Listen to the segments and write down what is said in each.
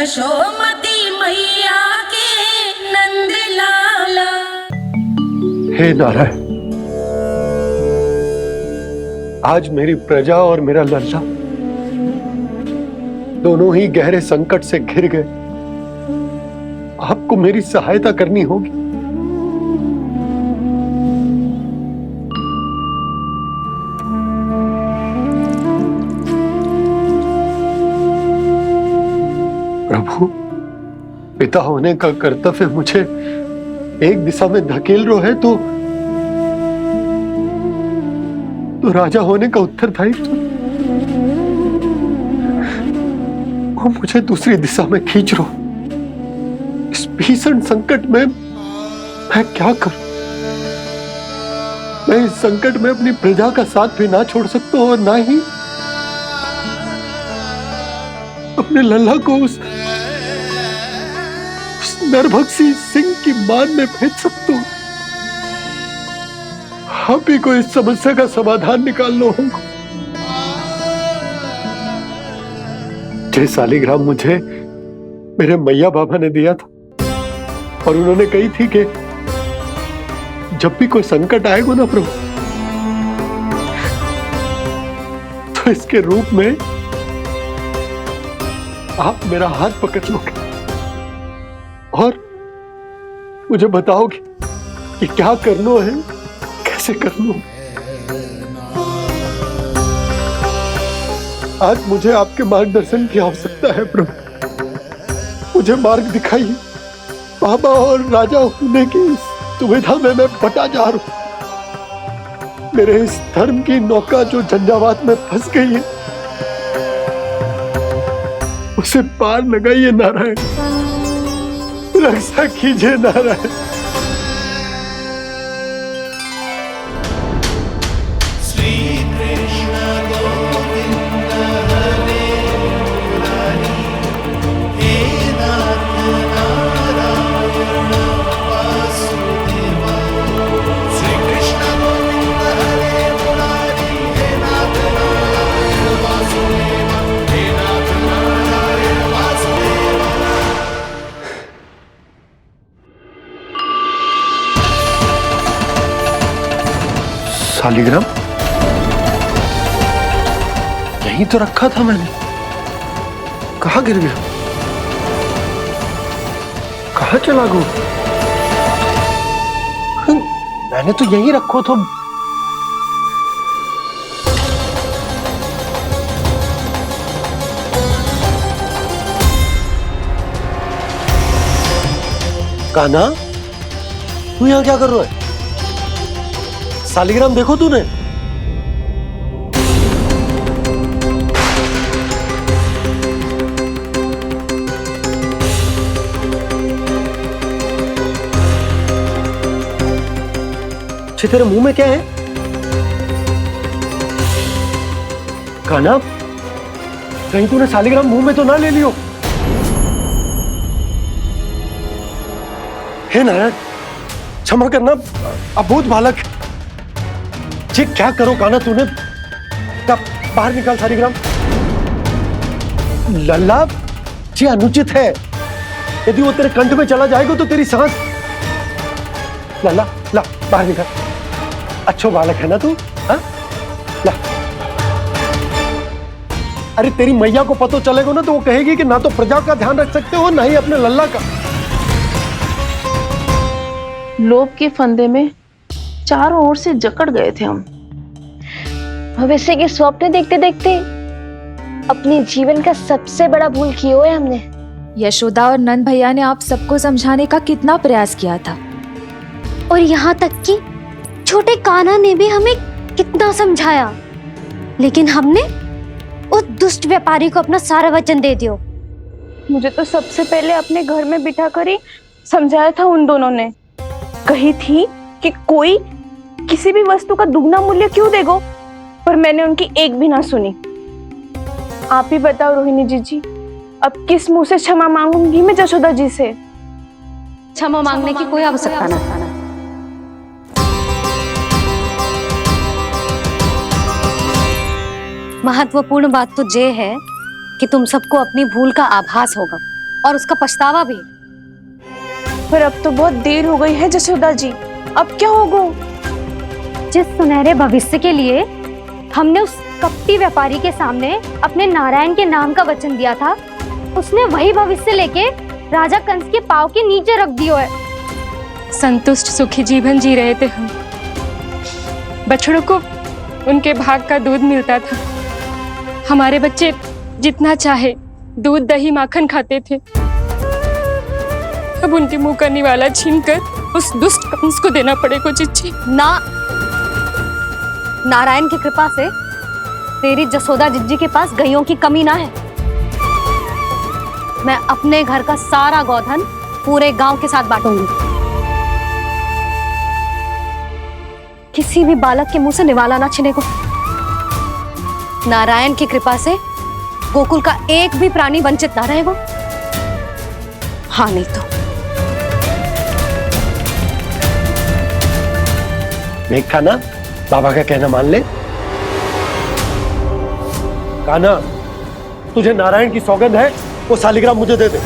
यशोमती मैया के नंद लाला। हे नारायण, आज मेरी प्रजा और मेरा लल्ला दोनों ही गहरे संकट से घिर गए। आपको मेरी सहायता करनी होगी। प्रभु, पिता होने का कर्तव्य मुझे एक दिशा में धकेल रहे है तो राजा होने का उत्तरदायित्व वो मुझे दूसरी दिशा में खींच रहा। इस भीषण संकट में मैं क्या करूं? मैं इस संकट में अपनी प्रजा का साथ भी ना छोड़ सकता हूं और ना ही अपने लल्ला को उस नरभक्षी सिंह की मान में भेज सकता हूं। आप ही को इस समस्या का समाधान निकालना होगा। जय शालिग्राम मुझे मेरे मैया बाबा ने दिया था और उन्होंने कही थी कि जब भी कोई संकट आएगा ना प्रभु, तो इसके रूप में आप मेरा हाथ पकड़ लोगे और मुझे बताओगे कि क्या करना है, कैसे करना है। आज मुझे आपके मार्गदर्शन की आवश्यकता है प्रभु। मुझे मार्ग दिखाइए। बाबा और राजा होने की दुविधा में मैं बटा जा रहा हूं। मेरे इस धर्म की नौका जो झंझावात में फंस गई है, उसे पार लगाइए नारायण। रक्षा कीजिए नारायण। शालिग्राम यहीं तो रखा था मैंने। कहाँ गिर गया? कहाँ चला गया? मैंने तो यहीं रखो था। कान्हा, तू यहाँ क्या कर रहा है? शालिग्राम देखो तूने? तेरे मुंह में क्या है? कान्हा, कहीं तूने शालिग्राम मुंह में तो ना ले लियो? हे नारायण, क्षमा करना, अबोध बालक। जी क्या करो कान्हा तूने? बाहर निकाल शालिग्राम। लल्ला, जी अनुचित है। यदि वो तेरे कंठ में चला जाएगा तो तेरी सांस। लल्ला, ला बाहर निकाल। अच्छो बालक है ना तू? हाँ? ला। अरे तेरी मैया को पता चलेगा ना तो वो कहेगी कि ना तो प्रजा का ध्यान रख सकते हो ना ही अपने लल्ला का। लोभ के फंदे में चारों ओर से जकड़ गए थे हम। भविष्य के स्वप्न देखते देखते अपने जीवन का सबसे बड़ा भूल किया है हमने। यशोदा और नंद भैया ने आप सबको समझाने का कितना प्रयास किया था, और यहाँ तक कि छोटे कान्हा ने भी हमें कितना समझाया, लेकिन हमने उस दुष्ट व्यापारी को अपना सारा वचन दे दिया। मुझे तो सबसे पहले अपने घर में बिठा कर ही समझाया था उन दोनों ने। कही थी कि कोई किसी भी वस्तु का दुगना मूल्य क्यों देगो, पर मैंने उनकी एक भी ना सुनी। आप ही बताओ रोहिणी जी, अब किस मुंह से क्षमा मांगूंगी मैं जशोदा जी से? क्षमा मांगने की कोई आवश्यकता ना। महत्वपूर्ण बात तो ये है कि तुम सबको अपनी भूल का आभास होगा और उसका पछतावा भी। पर अब तो बहुत देर हो गई है जसोदा जी, अब क्या होगा? जिस सुनहरे भविष्य के लिए हमने उस कपटी व्यापारी के सामने अपने नारायण के नाम का वचन दिया था, उसने वही भविष्य लेके राजा कंस के पांव के नीचे रख दिया है। संतुष्ट सुखी जीवन जी रहे थे हम। बछड़ों को उनके भाग का दूध मिलता था। हमारे बच्चे जितना चाहे दूध दही माखन खाते थे। अब उनके मुंह का निवाला छीनकर उस दुष्ट कंस को देना पड़ेगा चिच्ची। ना, नारायण की कृपा से तेरी जसोदा जिज्जी के पास गायों की कमी ना है। मैं अपने घर का सारा गोधन पूरे गांव के साथ बांटूंगी। किसी भी बालक के मुंह से निवाला ना छिने को। नारायण की कृपा से गोकुल का एक भी प्राणी वंचित ना रहेगा। हाँ नहीं तो देख कान्हा, बाबा का कहना मान ले। कान्हा, तुझे नारायण की सौगंध है, वो शालिग्राम मुझे दे दे।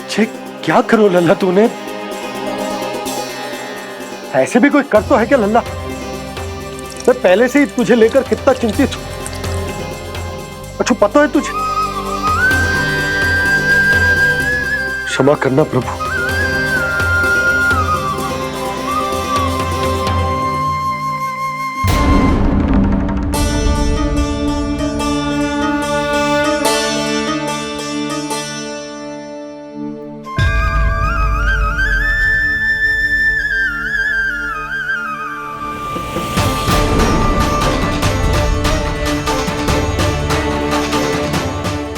छे, क्या करो लल्ला तूने? ऐसे भी कोई कर तो है क्या लल्ला? मैं पहले से ही तुझे लेकर कितना चिंतित हूं। अच्छा पता है तुझे? क्षमा करना प्रभु।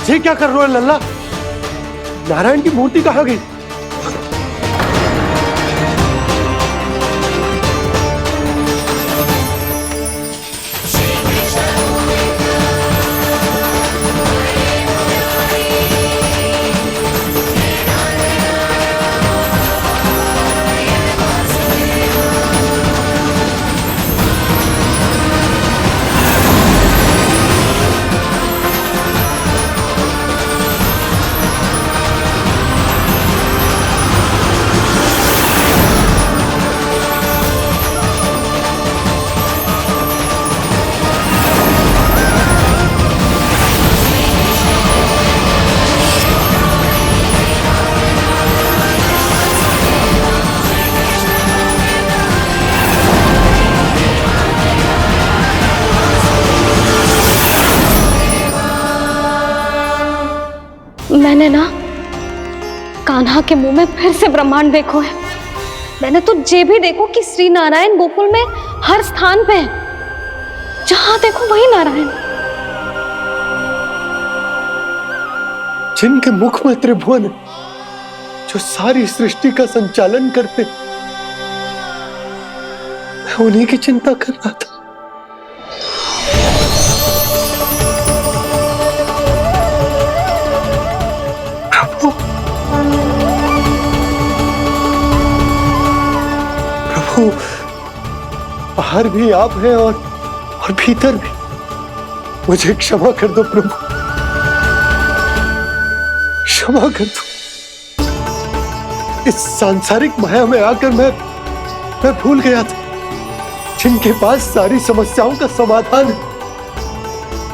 ये क्या कर रहे हो लल्ला? नारायण की मूर्ति कहाँ गई? मैंने ना कान्हा के मुंह में फिर से ब्रह्मांड देखो है। मैंने तो ये भी देखो कि श्री नारायण गोकुल में हर स्थान पे है। जहां देखो वही नारायण। जिनके मुख में त्रिभुवन, जो सारी सृष्टि का संचालन करते, मैं उन्हीं की चिंता कर रहा था। प्रभु, बाहर भी आप हैं और भीतर भी। मुझे क्षमा कर दो प्रभु, क्षमा कर दो। इस सांसारिक माया में आकर मैं भूल गया था जिनके पास सारी समस्याओं का समाधान है,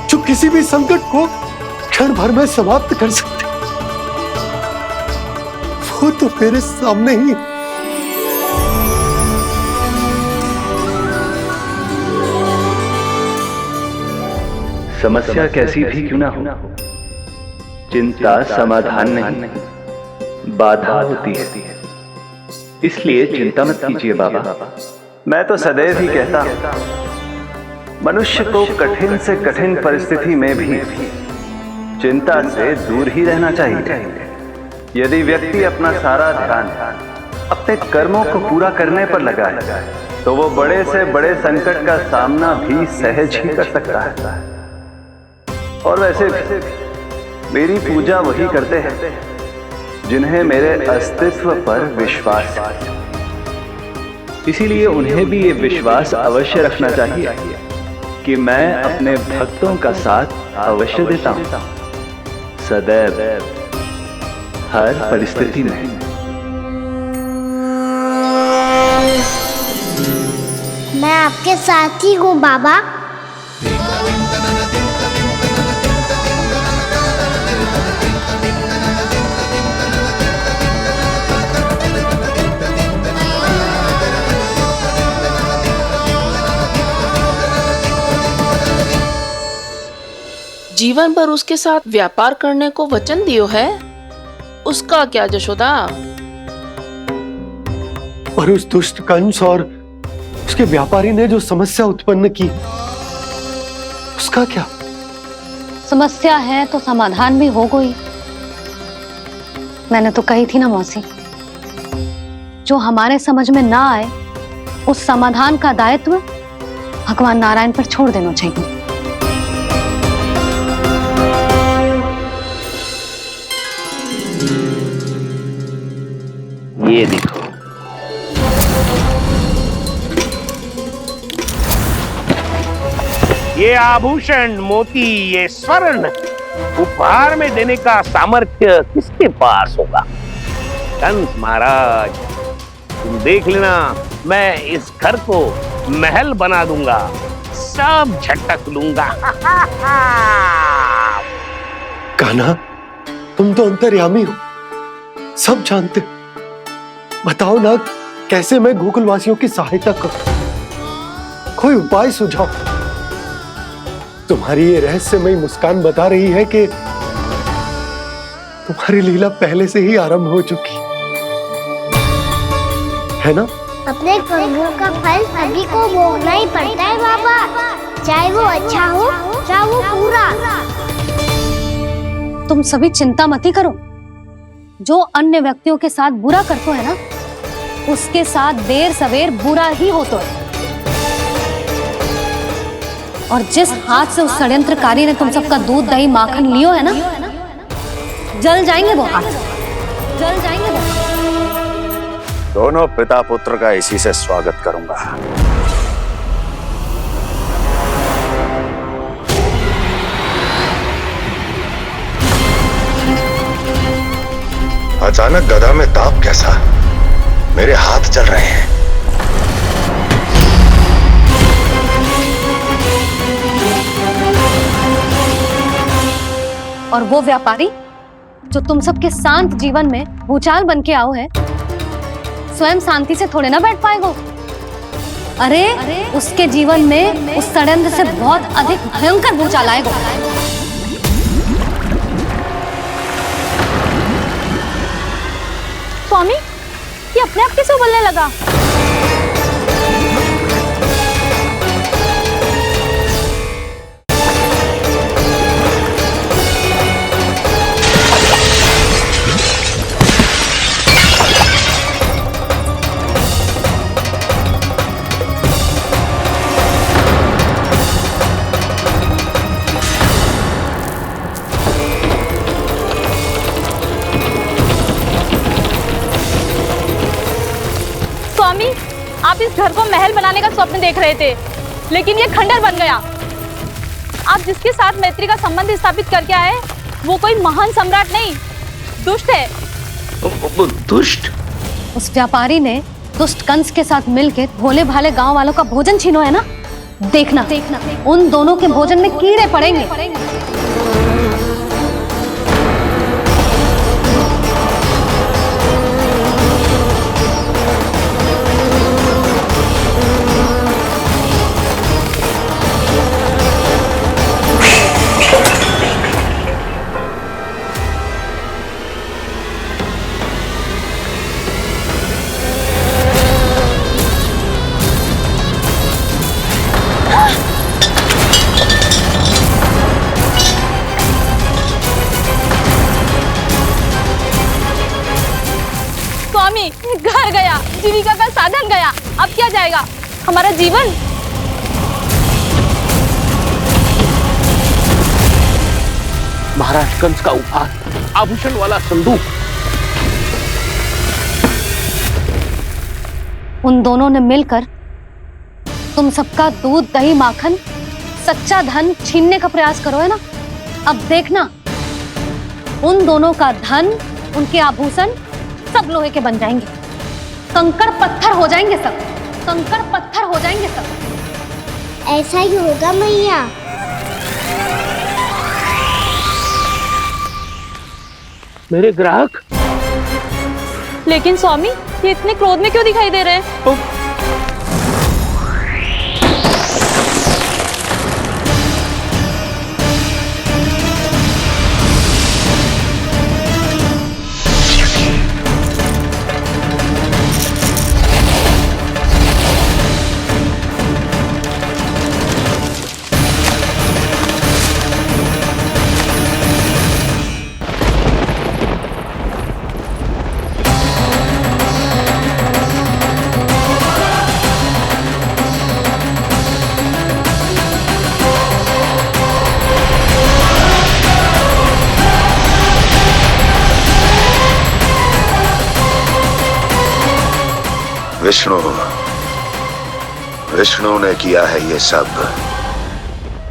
जो किसी भी संकट को क्षण भर में समाप्त कर सकते, वो तो मेरे सामने ही। समस्या कैसी भी क्यों ना हो, चिंता समाधान नहीं, बाधा होती है। इसलिए चिंता मत कीजिए बाबा। मैं तो सदैव ही कहता हूं, मनुष्य को कठिन से कठिन परिस्थिति में भी चिंता से दूर ही रहना चाहिए। यदि व्यक्ति अपना सारा ध्यान अपने कर्मों को पूरा करने पर लगाए, तो वो बड़े से बड़े संकट का सामना भी सहज ही कर सकता है। और वैसे भी मेरी पूजा वही करते हैं जिन्हें मेरे अस्तित्व पर विश्वास है। इसीलिए उन्हें भी ये विश्वास अवश्य रखना चाहिए कि मैं अपने भक्तों का साथ अवश्य देता हूं, सदैव, हर परिस्थिति में। मैं आपके साथ ही हूँ बाबा। जीवन भर उसके साथ व्यापार करने को वचन दियो है, उसका क्या जशोदा? और उस दुष्ट कंस और उसके व्यापारी ने जो समस्या उत्पन्न की, उसका क्या? समस्या है तो समाधान भी हो गई। मैंने तो कही थी ना मौसी, जो हमारे समझ में ना आए उस समाधान का दायित्व भगवान नारायण पर छोड़ देना चाहिए। ये देखो, ये आभूषण, मोती, ये स्वर्ण उपहार में देने का सामर्थ्य किसके पास होगा? कंस महाराज, तुम देख लेना, मैं इस घर को महल बना दूंगा, सब झटक लूंगा। कान्हा, तुम तो अंतर्यामी हो, सब जानते। बताओ ना, कैसे मैं गोकुलवासियों की सहायता करूं? कोई उपाय सुझाओ। तुम्हारी ये रहस्यमयी मुस्कान बता रही है कि तुम्हारी लीला पहले से ही आरंभ हो चुकी है ना? अपने कर्मों का फल सभी को भोगना ही पड़ता है बाबा, चाहे वो अच्छा हो चाहे वो बुरा। तुम सभी चिंता मत करो। जो अन्य व्यक्तियों के साथ बुरा करते है ना, उसके साथ देर सवेर बुरा ही होता है। और जिस हाथ से उस षड्यंत्रकारी ने तुम सबका दूध दही माखन लियो है ना, जल जाएंगे वो हाथ, जल जाएंगे वो। दोनों पिता पुत्र का इसी से स्वागत करूंगा। अचानक गदा में ताप कैसा? मेरे हाथ जल रहे हैं। और वो व्यापारी जो तुम सबके शांत जीवन में भूचाल बन के आओ है, स्वयं शांति से थोड़े ना बैठ पाएगा। अरे उसके जीवन में उस षड्यंत्र से बहुत अधिक भयंकर भूचाल आएगा। स्वामी, ये अपने आप कैसे उबलने लगा? स्वामी, आप इस घर को महल बनाने का स्वप्न देख रहे थे, लेकिन ये खंडर बन गया। आप जिसके साथ मैत्री का संबंध स्थापित करके आए, वो कोई महान सम्राट नहीं, दुष्ट है। दुष्ट? उस व्यापारी ने दुष्ट कंस के साथ मिलकर भोले भाले गांव वालों का भोजन छीनो है ना। देखना उन दोनों के भोजन में कीड़े पड़ेंगे। घर गया, जीविका का साधन गया, अब क्या जाएगा हमारा जीवन? महाराज कंस का उपहार, आभूषण वाला संदूक। उन दोनों ने मिलकर तुम सबका दूध, दही, माखन, सच्चा धन छीनने का प्रयास करो, है ना? अब देखना, उन दोनों का धन, उनके आभूषण सब लोहे के बन जाएंगे, कंकड़ पत्थर हो जाएंगे सब, कंकड़ पत्थर हो जाएंगे सब। ऐसा ही होगा मैया। मेरे ग्राहक। लेकिन स्वामी, ये इतने क्रोध में क्यों दिखाई दे रहे हैं? विष्णु ने किया है ये सब।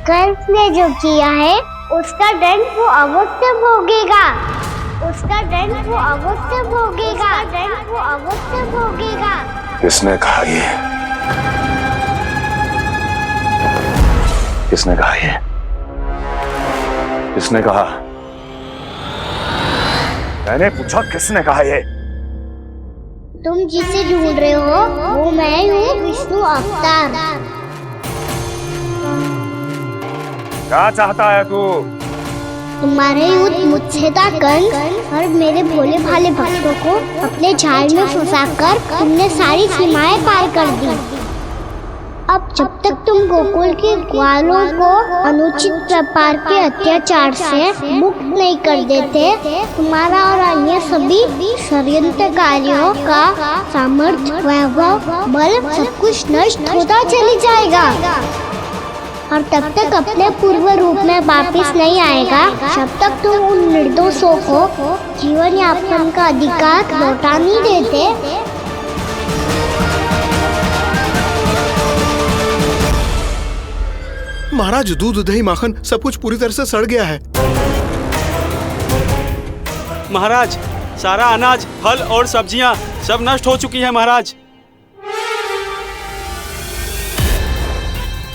कंस ने जो किया है उसका दंड वो अवश्य भोगेगा, उसका दंड वो अवश्य भोगेगा, दंड वो अवश्य भोगेगा। किसने कहा ये? किसने कहा ये? किसने कहा? मैंने पूछा किसने कहा ये? तुम जिसे ढूंढ रहे हो वो मैं हूँ, विष्णु अवतार। क्या चाहता है तू? तुम्हारे युद्ध मुझसे था कंस, और मेरे भोले भाले भक्तों को अपने जाल में फंसाकर तुमने सारी सीमाएं पार कर दी। अब जब तक तुम गोकुल के ग्वालों को अनुचित प्रकार के अत्याचार से मुक्त नहीं कर देते, तुम्हारा और अन्य सभी षड्यंत्रकारियों का सामर्थ्य, वैभव, बल सब कुछ नष्ट होता चली जाएगा, और तब तक अपने पूर्व रूप में वापस नहीं आएगा जब तक तुम उन निर्दोषों को जीवन यापन का अधिकार लौटा नहीं देते। महाराज, दूध, दही, माखन सब कुछ पूरी तरह से सड़ गया है। महाराज, सारा अनाज, फल और सब्जियां सब नष्ट हो चुकी है महाराज।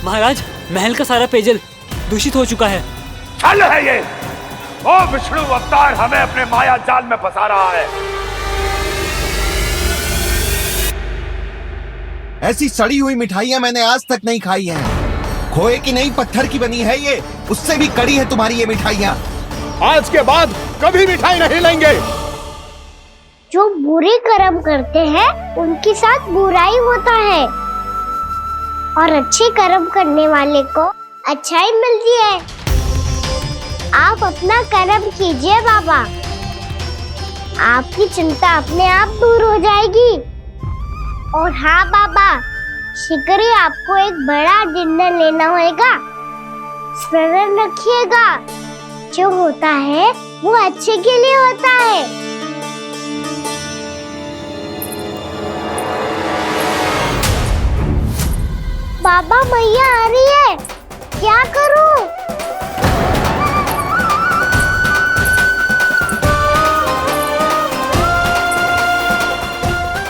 महाराज, महल का सारा पेयजल दूषित हो चुका है। छल है ये। वो विष्णु अवतार हमें अपने माया जाल में फंसा रहा है। ऐसी सड़ी हुई मिठाइयां मैंने आज तक नहीं खाई हैं। खोए की नहीं, पत्थर की बनी है ये, उससे भी कड़ी है तुम्हारी ये मिठाइयां। आज के बाद कभी मिठाई नहीं लेंगे। जो बुरे कर्म करते हैं उनके साथ बुराई होता है, और अच्छे कर्म करने वाले को अच्छाई मिलती है। आप अपना कर्म कीजिए बाबा, आपकी चिंता अपने आप दूर हो जाएगी। और हाँ बाबा, शीघ्र ही आपको एक बड़ा डिनर लेना होगा। स्मरण रखिएगा, जो होता है वो अच्छे के लिए होता है। बाबा, मैया आ रही है, क्या करूं?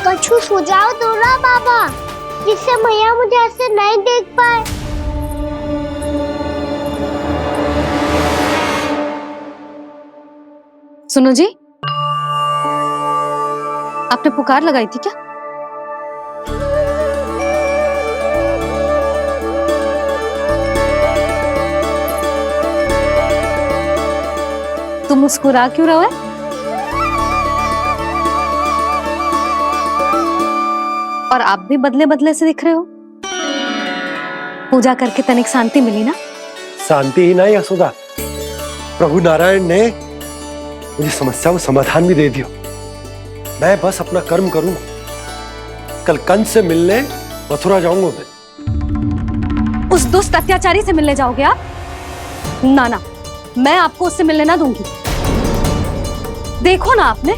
कछु सुझाव दो ना बाबा, जिससे मैया मुझे ऐसे नहीं देख पाए। सुनो जी, आपने पुकार लगाई थी क्या? तुम मुस्कुरा क्यों रहे हो? और आप भी बदले बदले से दिख रहे हो। पूजा करके तनिक शांति मिली ना? शांति ही नहीं यशोदा, प्रभु नारायण ने मुझे समस्या को समाधान भी दे दिया। मैं बस अपना कर्म करूं। कल कंस से मिलने मथुरा जाऊंगा मैं। उस दुष्ट अत्याचारी से मिलने जाओगे आप? ना ना, मैं आपको उससे मिलने ना दूंगी। देखो ना आपने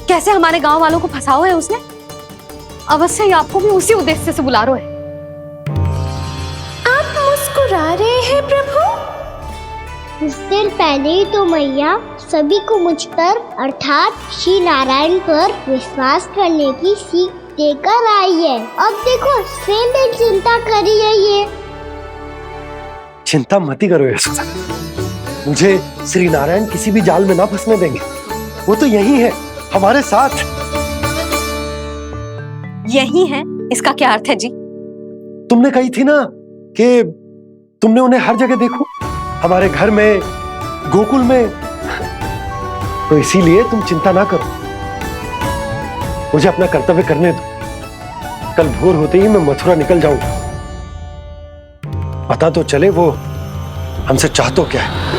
कैसे हमारे गांव वालों को फंसाओ है उसने, अवश्य ही आपको भी उसी उद्देश्य से बुला रहे हैं। आप मुस्कुरा रहे हैं प्रभु? कुछ देर पहले ही तो मैया सभी को मुझ पर अर्थात श्री नारायण पर विश्वास करने की सीख देकर आई है। अब देखो स्वयं भी चिंता करी है ये। चिंता मत ही करो यशोदा, मुझे श्री नारायण किसी भी जाल में ना फंसने देंगे। वो तो यही है हमारे साथ। यही है, इसका क्या अर्थ है जी? तुमने कही थी ना कि तुमने उन्हें हर जगह देखो, हमारे घर में, गोकुल में, तो इसीलिए तुम चिंता ना करो, मुझे अपना कर्तव्य करने दो। कल भोर होते ही मैं मथुरा निकल जाऊंगा। पता तो चले वो हमसे चाहतो क्या है।